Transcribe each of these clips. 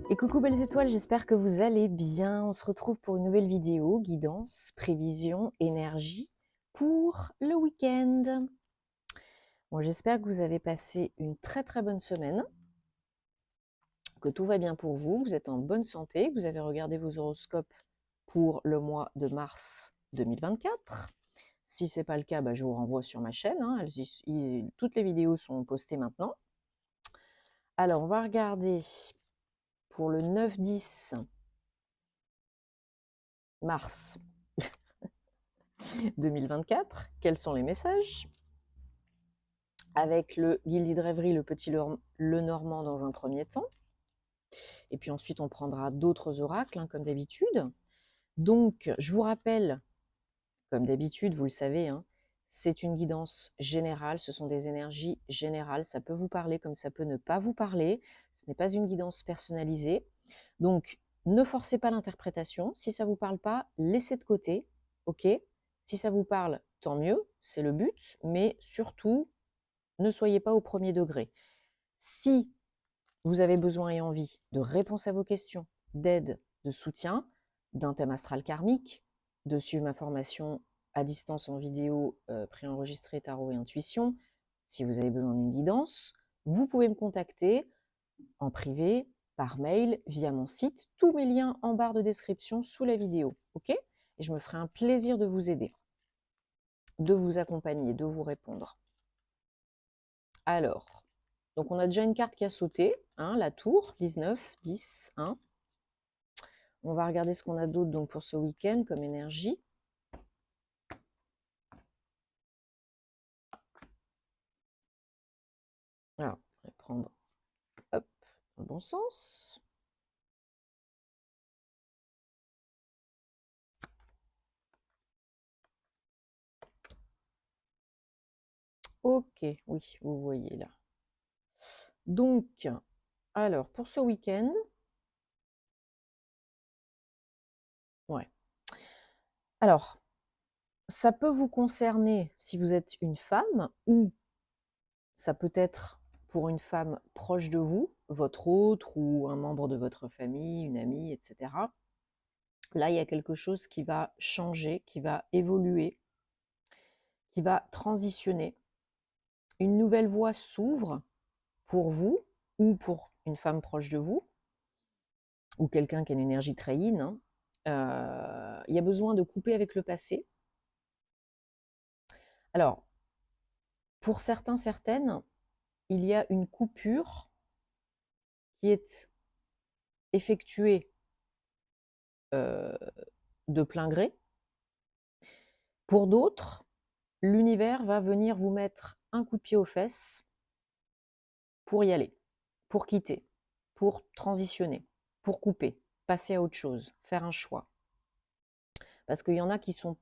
Et coucou belles étoiles, j'espère que vous allez bien. On se retrouve pour une nouvelle vidéo, guidance, prévision, énergie pour le week-end. Bon, j'espère que vous avez passé une très très bonne semaine, que tout va bien pour vous, vous êtes en bonne santé, que vous avez regardé vos horoscopes pour le mois de mars 2024. Si ce n'est pas le cas, je vous renvoie sur ma chaîne, hein, toutes les vidéos sont postées maintenant. Alors, on va regarder pour le 9-10 mars 2024, quels sont les messages avec le Gilded de Rêverie, le petit le Normand dans un premier temps. Et puis ensuite, on prendra d'autres oracles, hein, comme d'habitude. Donc, je vous rappelle, comme d'habitude, vous le savez, hein, c'est une guidance générale, ce sont des énergies générales. Ça peut vous parler comme ça peut ne pas vous parler. Ce n'est pas une guidance personnalisée. Donc, ne forcez pas l'interprétation. Si ça ne vous parle pas, laissez de côté. OK ? Si ça vous parle, tant mieux, c'est le but. Mais surtout, ne soyez pas au premier degré. Si vous avez besoin et envie de réponses à vos questions, d'aide, de soutien, d'un thème astral karmique, de suivre ma formation à distance en vidéo préenregistrée tarot et intuition, si vous avez besoin d'une guidance, vous pouvez me contacter en privé, par mail, via mon site, tous mes liens en barre de description sous la vidéo, ok? Et je me ferai un plaisir de vous aider, de vous accompagner, de vous répondre. Alors, donc on a déjà une carte qui a sauté, hein, la tour, 19, 10, 1. On va regarder ce qu'on a d'autre donc pour ce week-end comme énergie. Alors, on va prendre hop, dans le bon sens. Ok, oui, vous voyez là. Donc, alors, pour ce week-end, ouais. Alors, ça peut vous concerner si vous êtes une femme ou ça peut être pour une femme proche de vous, votre autre ou un membre de votre famille, une amie, etc. Là, il y a quelque chose qui va changer, qui va évoluer, qui va transitionner. Une nouvelle voie s'ouvre pour vous ou pour une femme proche de vous ou quelqu'un qui a une énergie très yin. Hein. Il y a besoin de couper avec le passé. Alors, pour certains, certaines, il y a une coupure qui est effectuée de plein gré. Pour d'autres, l'univers va venir vous mettre un coup de pied aux fesses pour y aller, pour quitter, pour transitionner, pour couper, passer à autre chose, faire un choix. Parce qu'il y en a qui sont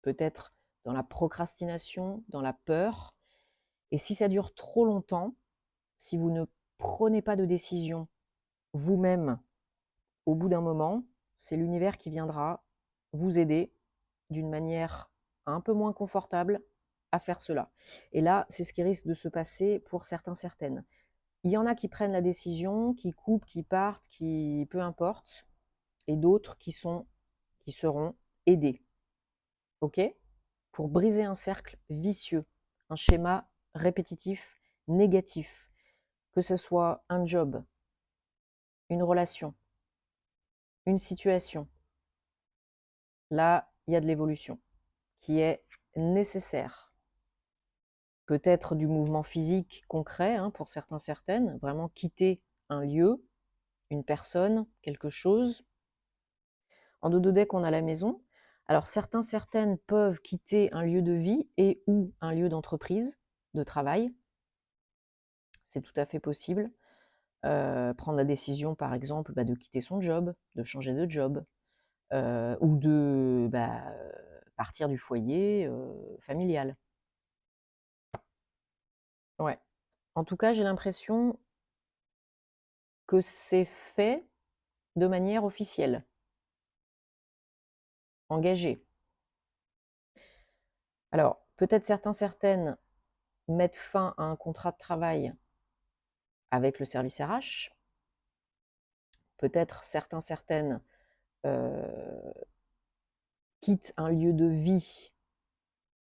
peut-être dans la procrastination, dans la peur. Et si ça dure trop longtemps, si vous ne prenez pas de décision vous-même au bout d'un moment, c'est l'univers qui viendra vous aider d'une manière un peu moins confortable à faire cela. Et là, c'est ce qui risque de se passer pour certains, certaines. Il y en a qui prennent la décision, qui coupent, qui partent, qui peu importe, et d'autres qui seront aidés. OK ? Pour briser un cercle vicieux, un schéma répétitif, négatif, que ce soit un job, une relation, une situation. Là, il y a de l'évolution qui est nécessaire. Peut-être du mouvement physique concret, hein, pour certains, certaines, vraiment quitter un lieu, une personne, quelque chose. En dodo deck, on a la maison. Alors certains, certaines peuvent quitter un lieu de vie et ou un lieu d'entreprise, de travail. C'est tout à fait possible. Prendre la décision, par exemple, de quitter son job, de changer de job, ou de partir du foyer familial. Ouais. En tout cas, j'ai l'impression que c'est fait de manière officielle, engagée. Alors, peut-être certains, certaines mettent fin à un contrat de travail avec le service RH. peut-être certaines quittent un lieu de vie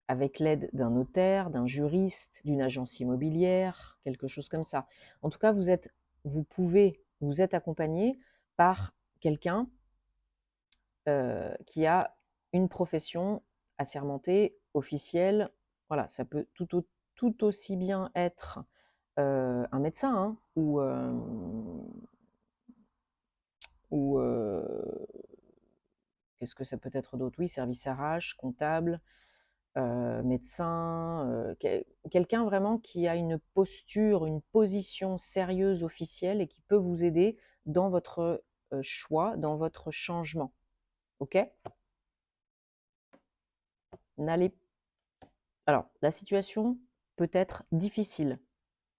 avec l'aide d'un notaire, d'un juriste, d'une agence immobilière, quelque chose comme ça. En tout cas, vous êtes accompagné par quelqu'un qui a une profession assermentée, officielle. Voilà, ça peut tout aussi bien être un médecin, hein, ou qu'est-ce que ça peut être d'autre? Oui, service RH, comptable, médecin, quelqu'un vraiment qui a une posture, une position sérieuse, officielle et qui peut vous aider dans votre choix, dans votre changement. Ok? N'allez Alors, la situation peut être difficile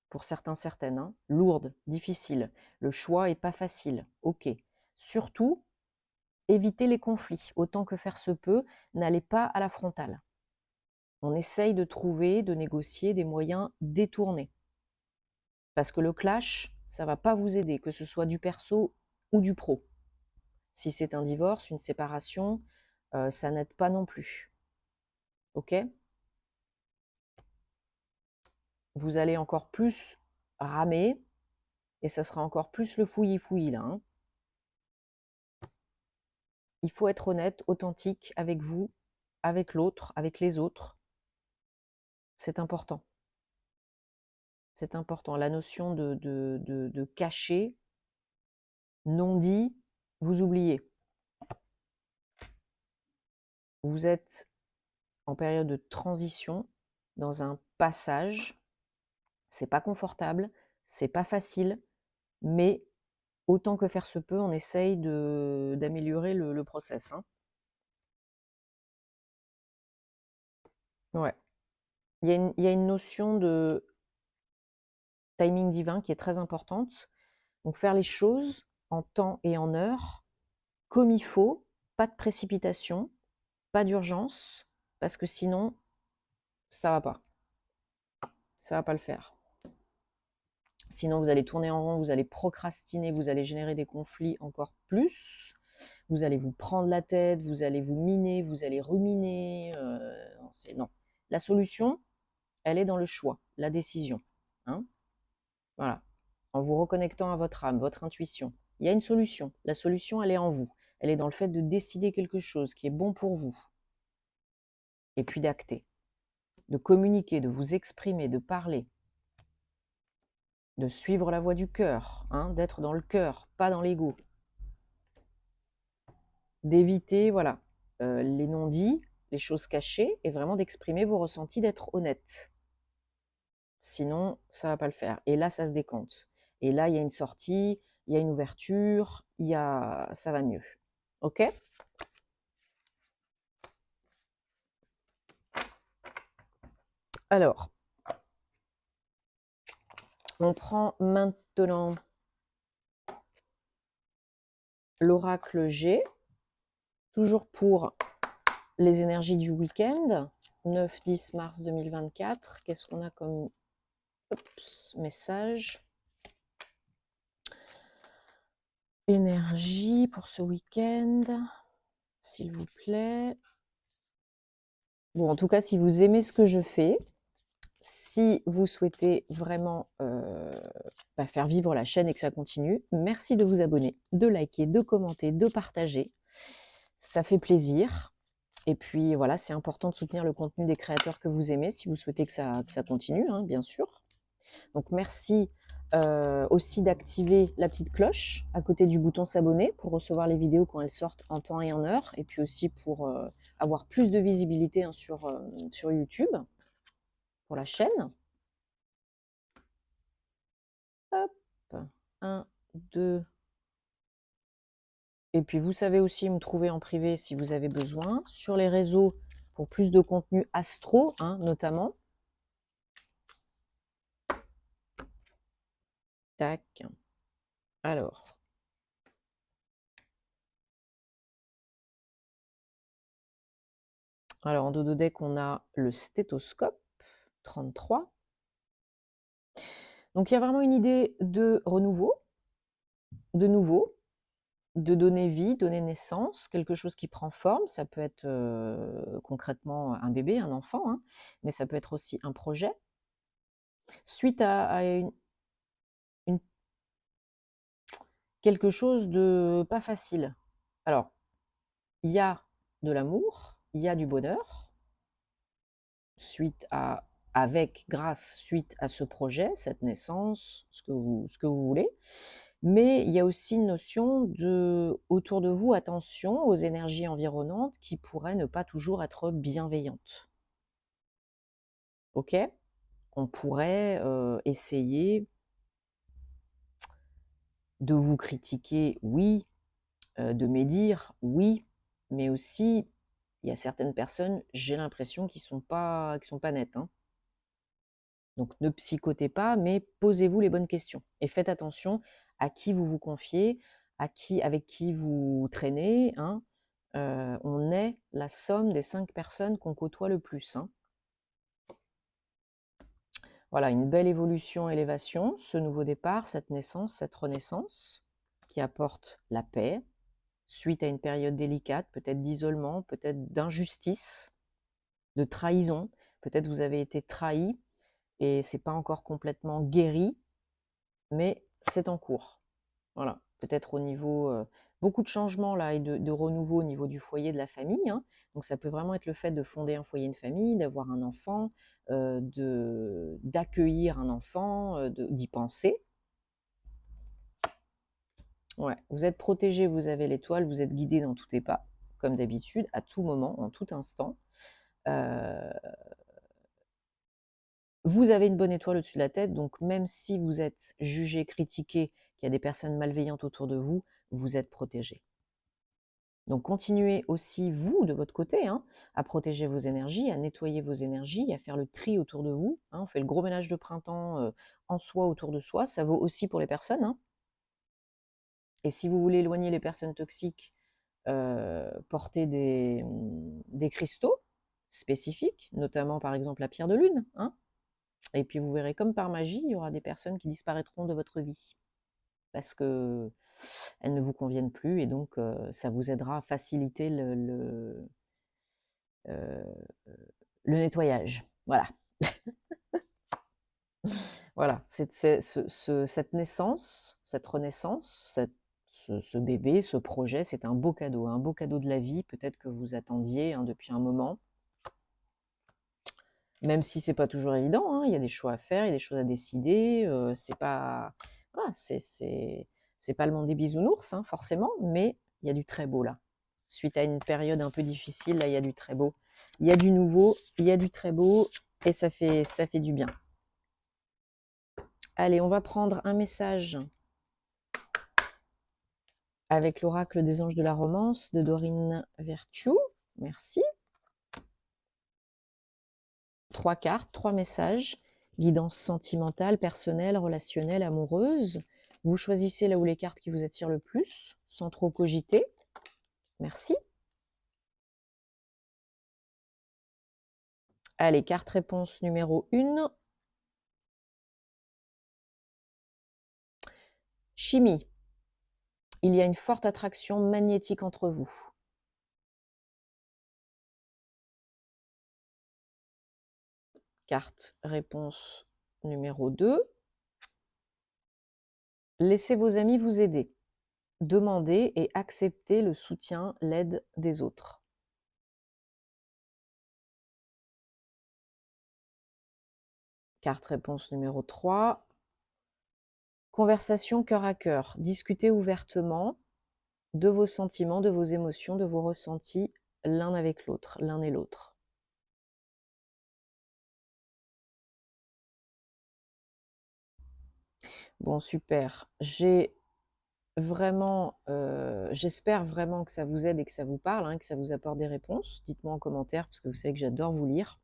pour certaines, hein, lourde, difficile. Le choix n'est pas facile. Ok. Surtout, évitez les conflits. Autant que faire se peut, n'allez pas à la frontale. On essaye de trouver, de négocier des moyens détournés. Parce que le clash, ça ne va pas vous aider, que ce soit du perso ou du pro. Si c'est un divorce, une séparation, ça n'aide pas non plus. Ok? Vous allez encore plus ramer et ça sera encore plus le fouillis-fouillis là. Hein. Il faut être honnête, authentique avec vous, avec l'autre, avec les autres. C'est important. C'est important. La notion de cacher, non dit, vous oubliez. Vous êtes en période de transition, dans un passage. C'est pas confortable, c'est pas facile, mais autant que faire se peut, on essaye d'améliorer le process. Hein. Ouais. Il y a une notion de timing divin qui est très importante. Donc faire les choses en temps et en heure, comme il faut, pas de précipitation, pas d'urgence, parce que sinon, ça va pas. Ça va pas le faire. Sinon, vous allez tourner en rond, vous allez procrastiner, vous allez générer des conflits encore plus. Vous allez vous prendre la tête, vous allez vous miner, vous allez ruminer. Non. La solution, elle est dans le choix, la décision. Hein. Voilà. En vous reconnectant à votre âme, votre intuition. Il y a une solution. La solution, elle est en vous. Elle est dans le fait de décider quelque chose qui est bon pour vous. Et puis d'acter. De communiquer, de vous exprimer, de parler. De suivre la voie du cœur. Hein, d'être dans le cœur, pas dans l'ego. D'éviter, voilà, les non-dits, les choses cachées, et vraiment d'exprimer vos ressentis, d'être honnête. Sinon, ça va pas le faire. Et là, ça se décompte. Et là, il y a une sortie, il y a une ouverture, ça va mieux. Ok? Alors, on prend maintenant l'oracle G, toujours pour les énergies du week-end, 9-10 mars 2024. Qu'est-ce qu'on a comme message? Énergie pour ce week-end, s'il vous plaît. Bon, en tout cas, si vous aimez ce que je fais, si vous souhaitez vraiment faire vivre la chaîne et que ça continue, merci de vous abonner, de liker, de commenter, de partager. Ça fait plaisir. Et puis voilà, c'est important de soutenir le contenu des créateurs que vous aimez si vous souhaitez que ça continue, hein, bien sûr. Donc merci aussi d'activer la petite cloche à côté du bouton s'abonner pour recevoir les vidéos quand elles sortent en temps et en heure. Et puis aussi pour avoir plus de visibilité hein, sur YouTube, pour la chaîne. Hop, 1, 2. Et puis vous savez aussi me trouver en privé si vous avez besoin. Sur les réseaux pour plus de contenu astro, hein, notamment. Tac. Alors. Alors en dodo deck, on a le stéthoscope, 33. Donc il y a vraiment une idée de renouveau, de nouveau. de donner vie, donner naissance, quelque chose qui prend forme. Ça peut être concrètement un bébé, un enfant, hein, mais ça peut être aussi un projet. Suite à une quelque chose de pas facile. Alors, il y a de l'amour, il y a du bonheur, suite à ce projet, cette naissance, ce que vous voulez. Mais il y a aussi une notion de, autour de vous, attention aux énergies environnantes qui pourraient ne pas toujours être bienveillantes. Ok? On pourrait essayer de vous critiquer, oui, de médire, oui, mais aussi, il y a certaines personnes, j'ai l'impression, qui sont pas nettes, hein. Donc ne psychotez pas, mais posez-vous les bonnes questions et faites attention à qui vous vous confiez, avec qui vous traînez, hein. On est la somme des 5 personnes qu'on côtoie le plus, hein. Voilà, une belle évolution, élévation, ce nouveau départ, cette naissance, cette renaissance qui apporte la paix, suite à une période délicate, peut-être d'isolement, peut-être d'injustice, de trahison. Peut-être vous avez été trahi et c'est pas encore complètement guéri, mais c'est en cours. Voilà, peut-être au niveau beaucoup de changements là et de renouveau au niveau du foyer, de la famille, hein. Donc ça peut vraiment être le fait de fonder un foyer, une famille, d'avoir un enfant, d'accueillir un enfant, d'y penser. Ouais, vous êtes protégé, vous avez l'étoile, vous êtes guidé dans tous les pas, comme d'habitude, à tout moment, en tout instant. Vous avez une bonne étoile au-dessus de la tête, donc même si vous êtes jugé, critiqué, qu'il y a des personnes malveillantes autour de vous, vous êtes protégé. Donc continuez aussi, vous, de votre côté, hein, à protéger vos énergies, à nettoyer vos énergies, à faire le tri autour de vous, hein. On fait le gros ménage de printemps en soi, autour de soi. Ça vaut aussi pour les personnes, hein. Et si vous voulez éloigner les personnes toxiques, portez des cristaux spécifiques, notamment par exemple la pierre de lune, hein. Et puis vous verrez, comme par magie, il y aura des personnes qui disparaîtront de votre vie parce que elles ne vous conviennent plus, et donc ça vous aidera à faciliter euh, le nettoyage. Voilà. Voilà, cette naissance, cette renaissance, ce bébé, ce projet, c'est un beau cadeau de la vie, peut-être que vous attendiez, hein, depuis un moment. Même si c'est pas toujours évident, hein, il y a des choix à faire, il y a des choses à décider, c'est pas, voilà, c'est pas le monde des bisounours, hein, forcément, mais il y a du très beau là. Suite à une période un peu difficile, là, il y a du très beau. Il y a du nouveau, il y a du très beau, et ça fait du bien. Allez, on va prendre un message avec l'oracle des anges de la romance de Dorine Vertu. Merci. 3 cartes, 3 messages. Guidance sentimentale, personnelle, relationnelle, amoureuse. Vous choisissez là où les cartes qui vous attirent le plus, sans trop cogiter. Merci. Allez, carte réponse numéro 1. Chimie. Il y a une forte attraction magnétique entre vous. Carte réponse numéro 2. Laissez vos amis vous aider. Demandez et acceptez le soutien, l'aide des autres. Carte réponse numéro 3. Conversation cœur à cœur. Discutez ouvertement de vos sentiments, de vos émotions, de vos ressentis l'un avec l'autre, l'un et l'autre. Bon, super. J'espère vraiment que ça vous aide et que ça vous parle, hein, que ça vous apporte des réponses. Dites-moi en commentaire, parce que vous savez que j'adore vous lire.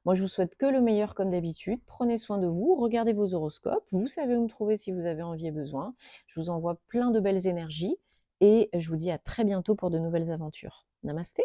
Moi, je vous souhaite que le meilleur comme d'habitude. Prenez soin de vous, regardez vos horoscopes. Vous savez où me trouver si vous avez envie et besoin. Je vous envoie plein de belles énergies et je vous dis à très bientôt pour de nouvelles aventures. Namasté.